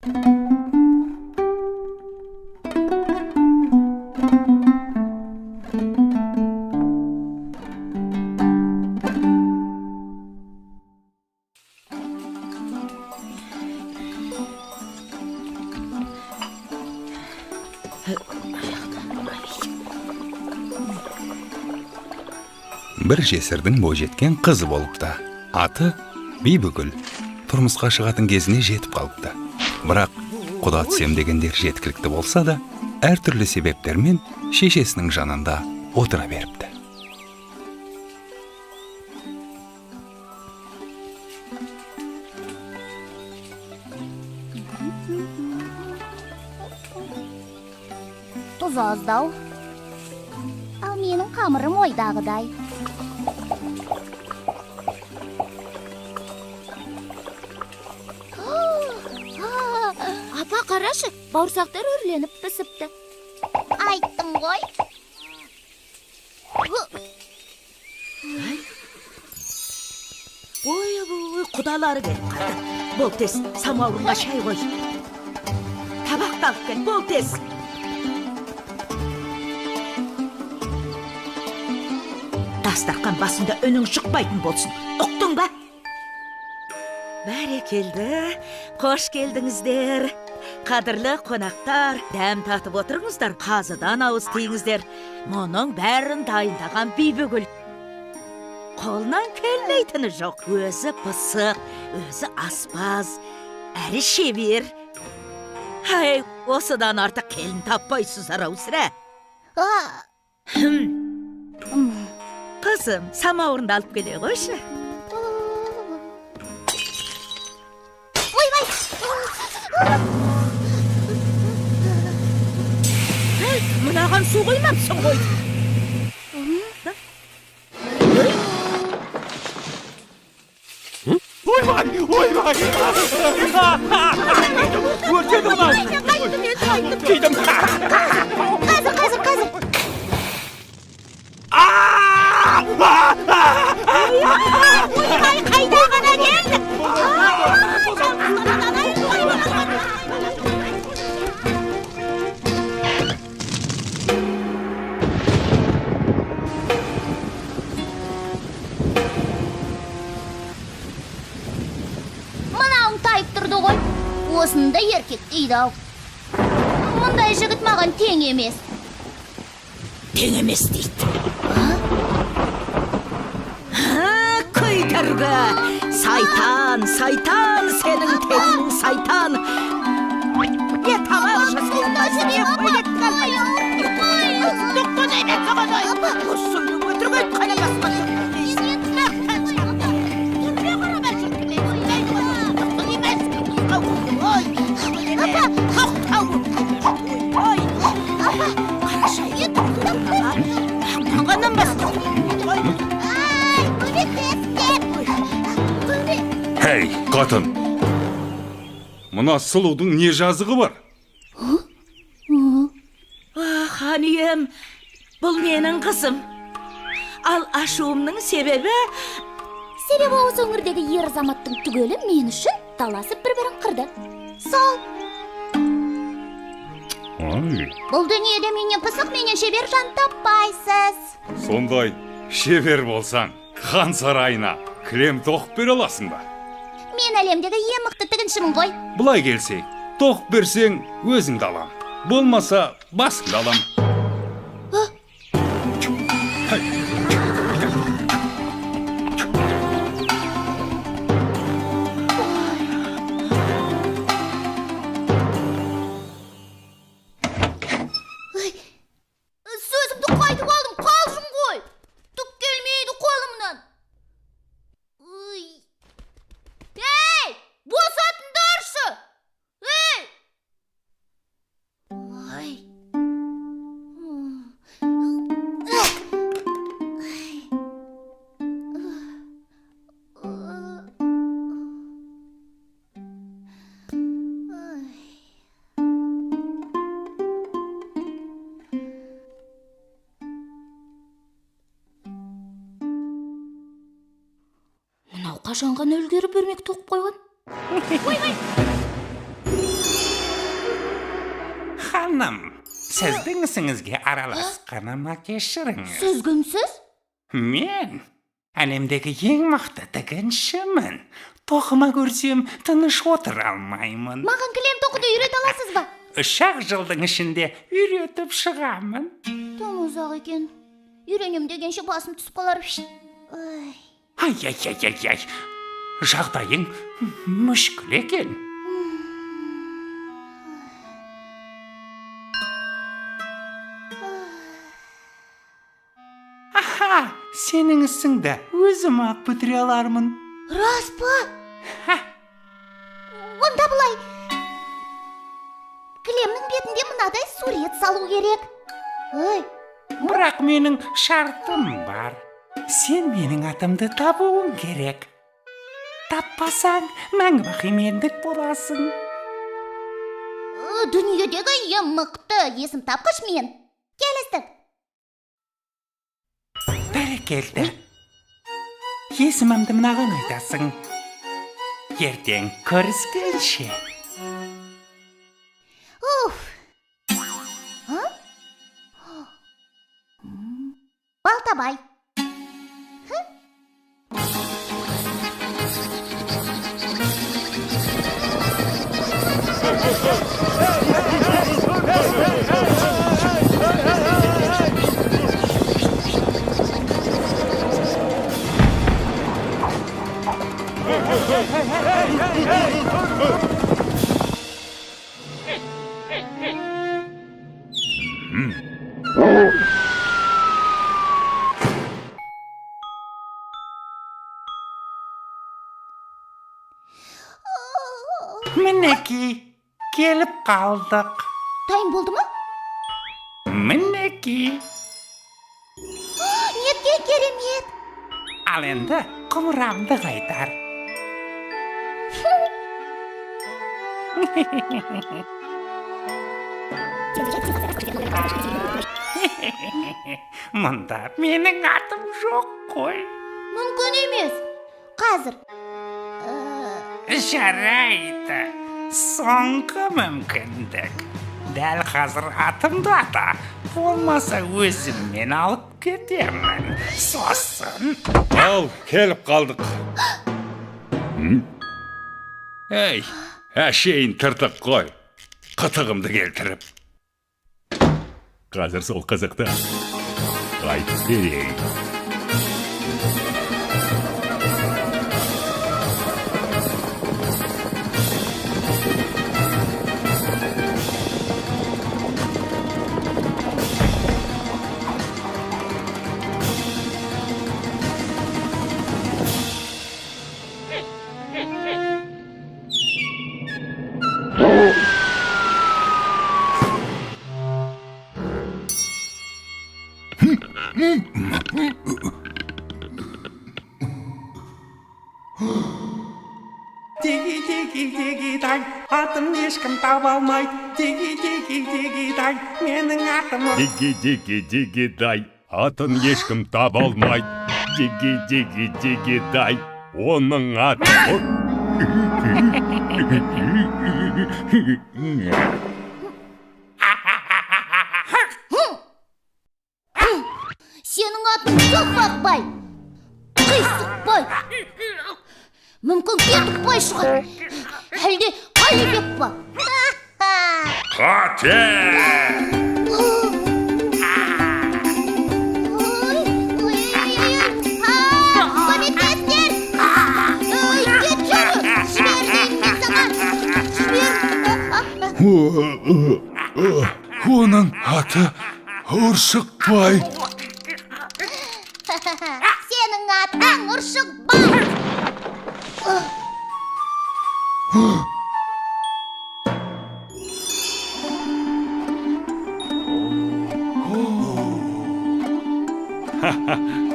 Бір жесірдің бойжеткен қызы болыпты. Аты Бибігүл. Тұрмысқа шығатын кезіне жетіп қалыпты. Бірақ құда түсем дегендер жеткілікті болса да, әртүрлі себептермен шешесінің жанында отыра беріпті. Тұз аздау. Ал менің қамырым ойдағыдай. Апа, қарашы, бауырсақтар өрленіп пісіпті. Айттым ғой. Ой, құдалары келіп қалды. Бол тез, самауырға шай қой. Табақ тағып кел, бол тез. Дастархан басында үнің шықпайтын болсын. Ұқтың ба? Бәрекелді, қош келдіңіздер. Қадірлі қонақтар, дәм татып отырыңыздар, қазыдан ауыз тиіңіздер. Мұның бәрін дайындаған Бибігүл. Қолынан келмейтіні жоқ. Өзі пысық, өзі аспаз, әрі шебер. Ай, осыдан артық келін таппайсыздар ау сірә. Қызым, самауырынды алып келе қойшы. Мынаған су қоймапсың ғой. Ойбай! Өртеді бұлай! Кейдім! Қазір. Ойбай, қайда ғана келді? Мынауың тайып тұрды ғой. Осында еркек дейді ау. Мұндай жігіт маған тең емес. Тең емес дейді. Көйтіргі! Сайтан, сенің теңің сайтан. Не тамақшы сен өзіне бөлек қалмайын. Доқтан әймек қабадай. Осыны өтіргет қана басқан. Хей, қатын! Мұна сұлудың не жазығы бар? Ханием, бұл менің қызым. Ал ашуымның себебі... Себебі осы өңірдегі ер азаматтың түгелі мен үшін таласып бір-бірін қырды. Сол. Бұл дүниеде менен пысық, менен шебер жан таппайсыз. Сондай шебер болсаң, хан сарайына кілем тоқып бере аласың ба? Мен әлемдегі ең мықты тігіншімін ғой. Бұлай келсей, тоқып берсең өзіңді алам. Болмаса, басыңды алам. Сөзімді қайтып алдым, қалжың ғой. Түк келмейді қолымнан. Ей, босатыңдаршы. Ей! Мынау қашанға нөлгері бермек тоқып қойған? Ойбай! ханым, сіздің ісіңізге араласқаныма кешіріңіз. Сіз кімсіз? Мен әлемдегі ең мықты тігіншімін. Тоқыма көрсем тыныш отыра алмаймын. Маған кілем тоқуды үйрете аласыз ба? 3 жылдың ішінде үйретіп шығамын. Тым ұзақ екен. Үйренем дегенше басым түсіп қалар. Ой. Ай. Жағдайың мүшкіл екен. Аха, сенің ісіңді өзім ақ бітіре алармын. Рас па? Онда бұлай. Кілемнің бетінде мынадай сурет салу керек. Ой, Бірақ менің шартым бар. Сен менің атымды табуың керек. Таппасаң, мәңгі бақи мендік боласың. дүниедегі ең мықты есім тапқыш мен. Келістік. Бәрекелді. Есімімді мынаған айтасың. Ертең көріскенше. Уф. Балтабай. Мінеки, келіп қалдық. Дайын болды ма? Мінеки. Нетке керемет. Ал енді құмырамды қайтар. Мұнда менің атым жоқ қой. Мүмкін емес. Қазір. Жарайды. Соңғы мүмкіндік. Дәл қазір атымды ата. Болмаса өзіммен алып кетемін. Сосын. Ал, келіп қалдық. Ей, әшейін тыртық қой. Қытығымды келтіріп. Қазір сол қызықты айтып берейін. Диги-диги-диги-дай, атым ешкім таба алмайды. Диги-диги-диги-дай, менің атым. Диги-диги-диги-дай, атын ешкім таба алмайды. Диги-диги-диги-дай, оның аты... Сенің атын Соқпақбай. Қисықбай. Мүмкін Кетікбай шығар. Әлде Қалибек па? Қате! Көмектестер! Кет жағы! Жібер! Оның аты Ұршықбай. Сенің атың Ұршықбай.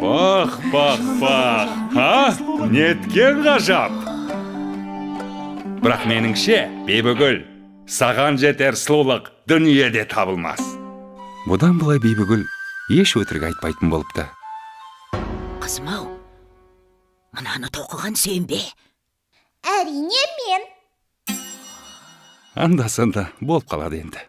Бақ, неткен ғажап. Бірақ меніңше, Бибігүл, саған жетер сұлулық дүниеде табылмас. Бұдан былай Бибігүл еш өтірік айтпайтын болыпты. Қызым-ау, мынаны тоқыған сен бе? Әрине мен. Анда-санда болып қалады енді.